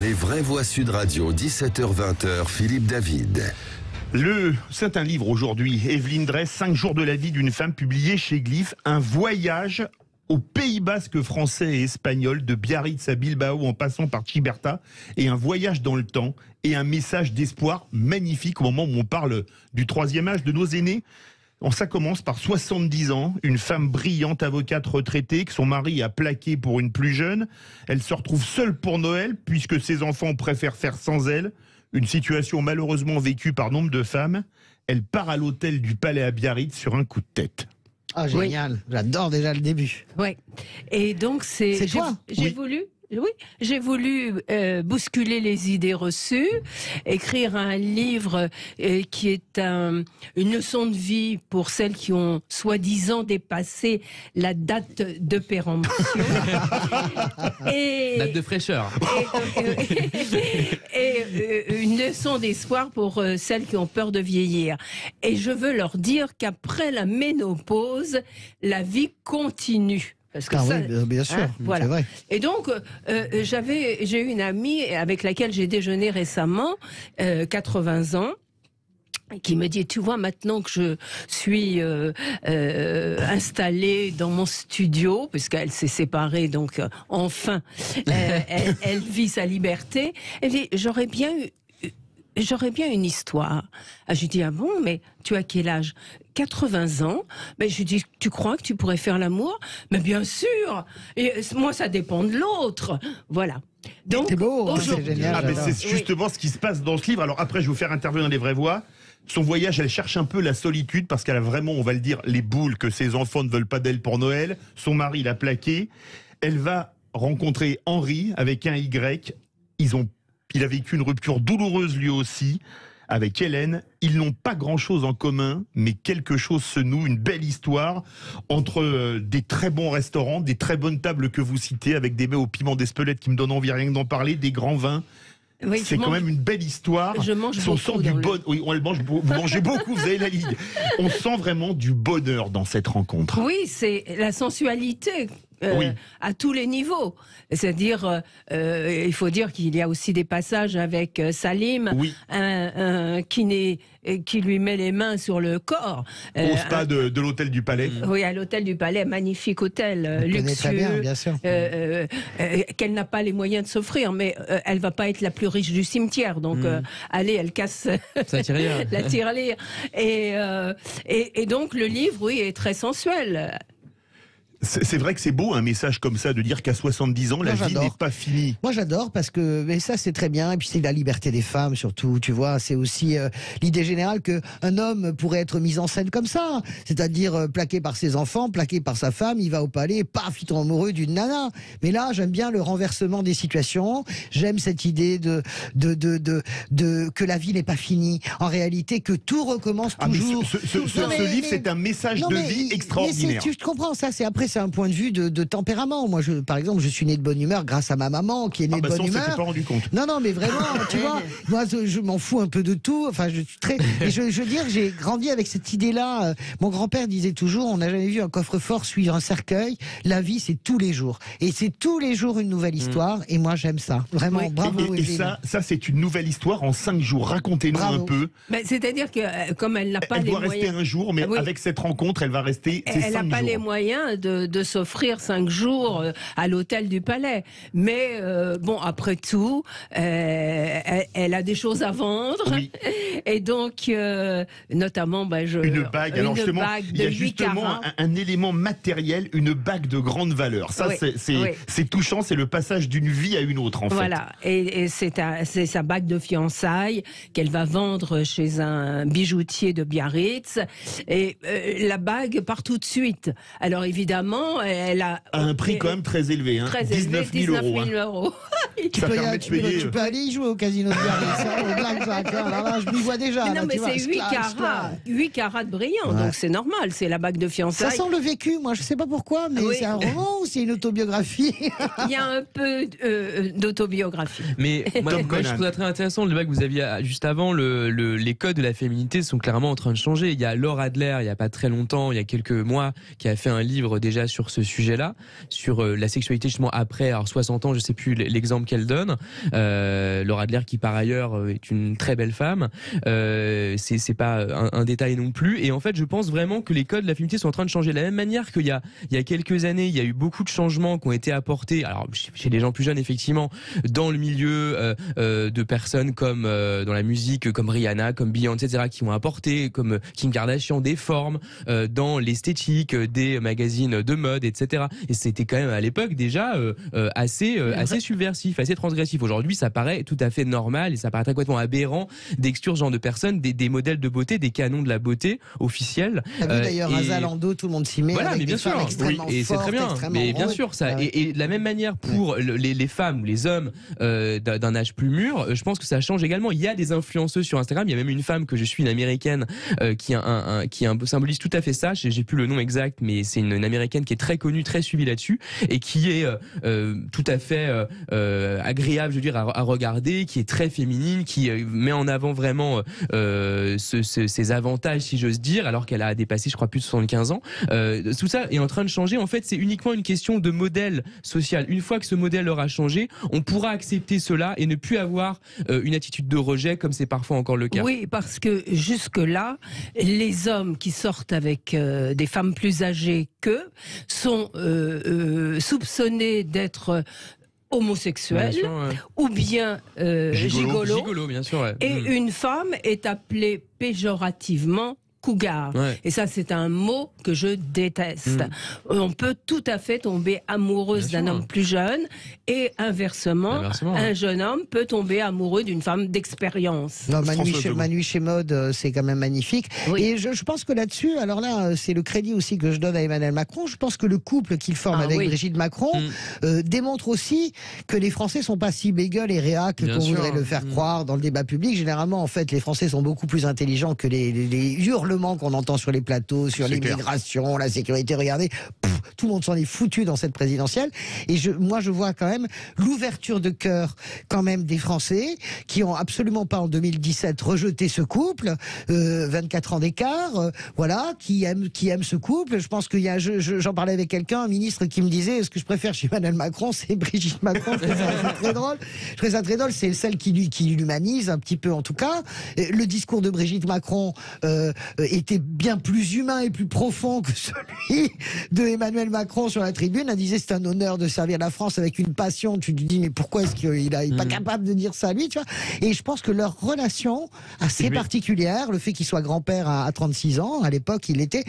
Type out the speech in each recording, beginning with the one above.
Les vraies voix Sud Radio, 17h-20h, Philippe David. C'est un livre aujourd'hui, Evelyne Dress, 5 jours de la vie d'une femme, publié chez Glyph, un voyage au Pays Basque français et espagnol, de Biarritz à Bilbao en passant par Chiberta, et un voyage dans le temps et un message d'espoir magnifique au moment où on parle du troisième âge de nos aînés. Ça commence par 70 ans, une femme brillante, avocate retraitée, que son mari a plaqué pour une plus jeune. Elle se retrouve seule pour Noël, puisque ses enfants préfèrent faire sans elle. Une situation malheureusement vécue par nombre de femmes. Elle part à l'hôtel du Palais à Biarritz sur un coup de tête. Ah, génial. Oui. J'adore déjà le début. Oui. Et donc, c'est toi. J'ai voulu... Oui, j'ai voulu bousculer les idées reçues, écrire un livre qui est une leçon de vie pour celles qui ont soi-disant dépassé la date de péremption. Date de fraîcheur. Et une leçon d'espoir pour celles qui ont peur de vieillir. Et je veux leur dire qu'après la ménopause, la vie continue. Parce que oui, bien sûr, voilà. C'est vrai. Et donc, j'ai eu une amie avec laquelle j'ai déjeuné récemment, 80 ans, qui me dit, tu vois, maintenant que je suis installée dans mon studio, puisqu'elle s'est séparée, donc enfin, elle vit sa liberté, elle dit, j'aurais bien une histoire. Ah, je lui dis, ah bon, mais tu as quel âge? 80 ans. Mais je lui dis, tu crois que tu pourrais faire l'amour? Mais bien sûr. Et moi, ça dépend de l'autre. Voilà. Donc, c'est beau, c'est génial. Ah, mais c'est justement ce qui se passe dans ce livre. Alors après, je vais vous faire intervenir les vraies voix. Son voyage, elle cherche un peu la solitude parce qu'elle a vraiment, on va le dire, les boules que ses enfants ne veulent pas d'elle pour Noël. Son mari l'a plaqué. Elle va rencontrer Henri avec un Y. Il a vécu une rupture douloureuse lui aussi avec Hélène. Ils n'ont pas grand-chose en commun, mais quelque chose se noue, une belle histoire entre des très bons restaurants, des très bonnes tables que vous citez, avec des mets au piment d'Espelette qui me donnent envie rien que d'en parler, des grands vins. Oui, c'est quand même une belle histoire. Je mange beaucoup. Oui, vous mangez beaucoup, vous avez la ligne. On sent vraiment du bonheur dans cette rencontre. Oui, c'est la sensualité. À tous les niveaux. C'est-à-dire, il faut dire qu'il y a aussi des passages avec Salim, qui lui met les mains sur le corps. Au spa de l'hôtel du Palais. Oui, à l'hôtel du Palais, magnifique hôtel, luxueux, très bien, bien sûr. qu'elle n'a pas les moyens de s'offrir, mais elle va pas être la plus riche du cimetière, donc allez, elle casse la tirelire. Et donc le livre, oui, est très sensuel. C'est vrai que c'est beau un message comme ça de dire qu'à 70 ans, la vie n'est pas finie. Moi j'adore parce que mais ça c'est très bien et puis c'est la liberté des femmes surtout, tu vois, c'est aussi l'idée générale que un homme pourrait être mis en scène comme ça, c'est-à-dire plaqué par ses enfants, plaqué par sa femme, il va au palais, paf, il tombe amoureux d'une nana. Mais là j'aime bien le renversement des situations, j'aime cette idée de que la vie n'est pas finie, en réalité que tout recommence toujours. Ce livre c'est un message de vie extraordinaire. Tu comprends ça, c'est un point de vue de tempérament. Moi, par exemple, je suis né de bonne humeur grâce à ma maman qui est née de bonne humeur. On s'était pas rendu compte. Non, mais vraiment, tu vois, moi, je m'en fous un peu de tout. Enfin, je suis très. Et je veux dire, j'ai grandi avec cette idée-là. Mon grand-père disait toujours, on n'a jamais vu un coffre-fort suivre un cercueil. La vie, c'est tous les jours. Et c'est tous les jours une nouvelle histoire. Et moi, j'aime ça. Vraiment, bravo. Et ça, c'est une nouvelle histoire en 5 jours. Racontez-nous un peu. C'est-à-dire que comme elle n'a pas les moyens, elle doit rester un jour, mais avec cette rencontre, elle va rester. Elle n'a pas les moyens de s'offrir 5 jours à l'hôtel du Palais. Mais bon, après tout, elle a des choses à vendre. Oui. Et donc, notamment, une bague. Alors justement, il y a justement un élément matériel, une bague de grande valeur. Ça, c'est touchant. C'est le passage d'une vie à une autre, en fait. Voilà. Et c'est sa bague de fiançailles qu'elle va vendre chez un bijoutier de Biarritz. Et la bague part tout de suite. Alors évidemment, elle a un prix quand même très élevé, hein. 19 000 euros. Tu peux aller y jouer au casino de Biarritz, au blackjack. Là, je m'y vois déjà. Non, mais c'est 8 carats de brillant, donc c'est normal. C'est la bague de fiançailles. Ça sent le vécu. Moi, je sais pas pourquoi, mais c'est un roman ou c'est une autobiographie? Il y a un peu d'autobiographie. Mais moi, je trouve ça très intéressant. Le débat que vous aviez juste avant, les codes de la féminité sont clairement en train de changer. Il y a Laure Adler, il y a pas très longtemps, il y a quelques mois, qui a fait un livre déjà déjà sur ce sujet-là, sur la sexualité justement après 60 ans, je sais plus l'exemple qu'elle donne. Laura Adler qui par ailleurs est une très belle femme, c'est pas un détail non plus. Et en fait, je pense vraiment que les codes de la féminité sont en train de changer. De la même manière qu'il y a quelques années, il y a eu beaucoup de changements qui ont été apportés. Alors chez les gens plus jeunes, effectivement, dans le milieu de personnes comme dans la musique, comme Rihanna, comme Beyoncé, etc., qui ont apporté, comme Kim Kardashian, des formes dans l'esthétique, des magazines de mode, etc. Et c'était quand même à l'époque déjà assez subversif, assez transgressif. Aujourd'hui, ça paraît tout à fait normal et ça paraît complètement aberrant d'exclure ce genre de personnes des modèles de beauté, des canons de la beauté officiels. T'as vu d'ailleurs un Zalando, tout le monde s'y met. Voilà, avec mais bien des sûr, femmes extrêmement et c'est très bien. Mais bien sûr, ça. Et de la même manière pour les femmes ou les hommes d'un âge plus mûr, je pense que ça change également. Il y a des influenceuses sur Instagram. Il y a même une femme que je suis, une américaine, qui symbolise tout à fait ça. J'ai plus le nom exact, mais c'est une américaine qui est très connue, très suivie là-dessus, et qui est tout à fait agréable, je veux dire, à regarder, qui est très féminine, qui met en avant vraiment ses avantages, si j'ose dire, alors qu'elle a dépassé, je crois, plus de 75 ans. Tout ça est en train de changer. En fait, c'est uniquement une question de modèle social. Une fois que ce modèle aura changé, on pourra accepter cela et ne plus avoir une attitude de rejet comme c'est parfois encore le cas. Oui, parce que jusque-là, les hommes qui sortent avec des femmes plus âgées qu'eux sont soupçonnés d'être homosexuel ou bien gigolo, bien sûr. Ouais. Et une femme est appelée péjorativement cougar. Ouais. Et ça, c'est un mot que je déteste. On peut tout à fait tomber amoureuse d'un homme plus jeune et inversement, un jeune homme peut tomber amoureux d'une femme d'expérience. Non, Manu chez Mode, c'est quand même magnifique. Oui. Et je pense que là-dessus, alors là, c'est le crédit aussi que je donne à Emmanuel Macron. Je pense que le couple qu'il forme avec Brigitte Macron démontre aussi que les Français sont pas si bégueules et réacs qu'on voudrait le faire croire dans le débat public. Généralement, en fait, les Français sont beaucoup plus intelligents que les hurlements qu'on entend sur les plateaux, sur l'immigration, la sécurité. Regardez, tout le monde s'en est foutu dans cette présidentielle. Et moi, je vois quand même l'ouverture de cœur quand même des Français qui ont absolument pas en 2017 rejeté ce couple, 24 ans d'écart, voilà, qui aiment ce couple. Je pense qu'il y a, j'en parlais avec quelqu'un, un ministre qui me disait, ce que je préfère chez Emmanuel Macron, c'est Brigitte Macron. C'est très drôle. Je trouvais ça très drôle. C'est celle qui l'humanise un petit peu en tout cas. Le discours de Brigitte Macron était bien plus humain et plus profond que celui de Emmanuel Macron sur la tribune. Elle disait c'est un honneur de servir la France avec une passion. Tu te dis mais pourquoi est-ce qu'il n'est pas capable de dire ça lui, tu vois. Et je pense que leur relation assez particulière, le fait qu'il soit grand-père à 36 ans, à l'époque il était,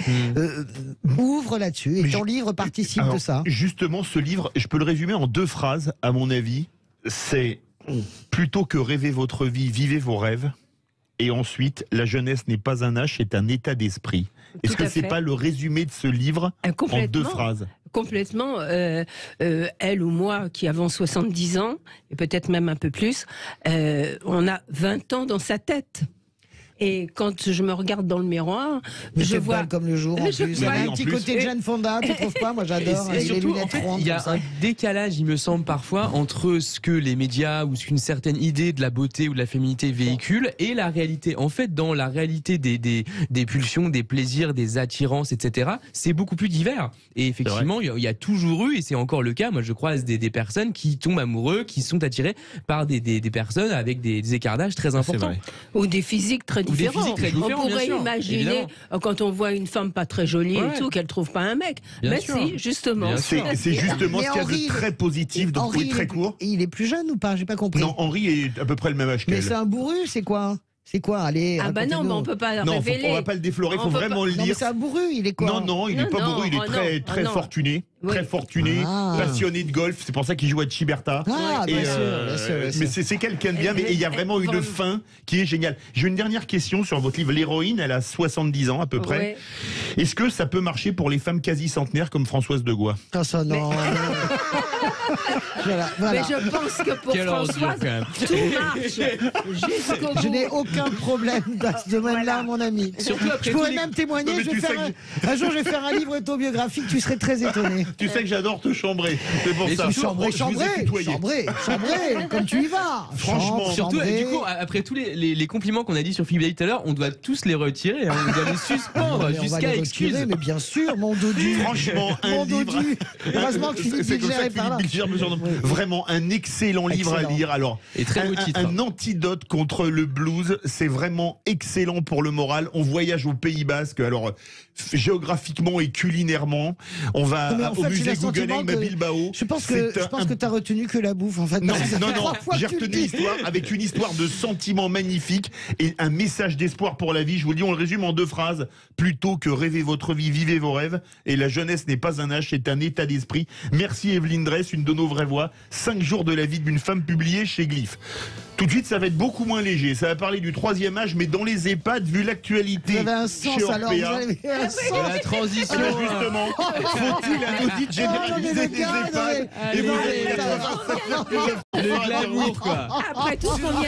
ouvre là-dessus. Et ton livre participe de ça. Justement, ce livre, je peux le résumer en 2 phrases, à mon avis. C'est plutôt que rêver votre vie, vivez vos rêves. Et ensuite, la jeunesse n'est pas un âge, c'est un état d'esprit. Est-ce que c'est pas le résumé de ce livre en 2 phrases? Complètement. Elle ou moi, qui avons 70 ans, et peut-être même un peu plus, on a 20 ans dans sa tête. Et quand je me regarde dans le miroir, je vois comme le jour. En plus. Il y a un petit côté de Jane Fonda, tu trouves pas? Moi, j'adore. Et surtout, en fait, il y a un décalage, il me semble parfois, entre ce que les médias ou ce qu'une certaine idée de la beauté ou de la féminité véhicule et la réalité. En fait, dans la réalité des pulsions, des plaisirs, des attirances, etc., c'est beaucoup plus divers. Et effectivement, il y a toujours eu, et c'est encore le cas, moi je croise des personnes qui tombent amoureux, qui sont attirées par des personnes avec des écarts d'âge très importants. Ou des physiques très différents. On pourrait imaginer, quand on voit une femme pas très jolie et tout, qu'elle trouve pas un mec. Mais si, justement. C'est justement ce qu'il y a de très positif, donc très court. Il est plus jeune ou pas? J'ai pas compris. Non, Henri est à peu près le même âge qu'elle. Mais c'est un bourru, c'est quoi? C'est quoi? Allez. Ah bah non, mais on peut pas révéler. On va pas le déflorer, il faut vraiment le lire. Non, mais c'est un bourru, il est quoi? Non, il est pas bourru, il est très fortuné. Très fortuné, passionné de golf, c'est pour ça qu'il joue à Chiberta. Bien sûr. Mais c'est quelqu'un de bien, mais il y a vraiment une fin qui est géniale. J'ai une dernière question sur votre livre. L'héroïne, elle a 70 ans à peu près. Est-ce que ça peut marcher pour les femmes quasi centenaires comme Françoise de Gois? Ça non. Voilà. Mais je pense que pour Quelle ordure, Françoise, quand même. tout marche jusqu'au bout. Je n'ai aucun problème dans ce domaine-là, mon ami. Surtout après Je tous pourrais les- même témoigner. Non, mais Je vais tu sais faire un jour, je vais faire un livre autobiographique. Tu serais très étonné. Tu sais que j'adore te chambrer. C'est pour Mais ça. Chambrer, Je vous ai tutoyé. comme tu y vas. Franchement. Surtout, Chambrer. du coup, après tous les compliments qu'on a dit sur Philippe Day tout à l'heure, on doit tous les retirer, hein. On doit les suspendre Mais on va jusqu'à les excuse. retirer, mais bien sûr, mon dodu. Franchement, Mon un livre. dodu. Heureusement que Philippe C'est comme ça Bilger est que par là. Philippe Bilger me surnomme. Vraiment un excellent livre à Excellent. lire. Alors, Et très beau titre. un antidote contre le blues. C'est vraiment excellent pour le moral. On voyage au Pays Basque. Alors, géographiquement et culinairement, on va Non, mais en au fait, j'ai musée le sentiment Guggenheim à que- Bilbao. Je pense C'est que tu as retenu que la bouffe, en fait. Non, Parce que ça non, fait non, 3 fois j'ai que tu le retenu dis. l'histoire avec une histoire de sentiment magnifique et un message d'espoir pour la vie. Je vous le dis, on le résume en 2 phrases. Plutôt que rêver votre vie, vivez vos rêves. Et la jeunesse n'est pas un âge, c'est un état d'esprit. Merci Evelyne Dress, une de nos vraies voix. 5 jours de la vie d'une femme publiée chez Glyph. Tout de suite, ça va être beaucoup moins léger. Ça va parler du 3e âge, mais dans les EHPAD, vu l'actualité Vous avez un chez sens alors. Vous Orpea. avez un sens. La transition. Ah ben justement, faut-il un audit Oh, non, mais généralisé le des gars, non, EHPad mais- Et vous non, allez mais- être 85 Le glamour, quoi. Après tout ce qu'on vient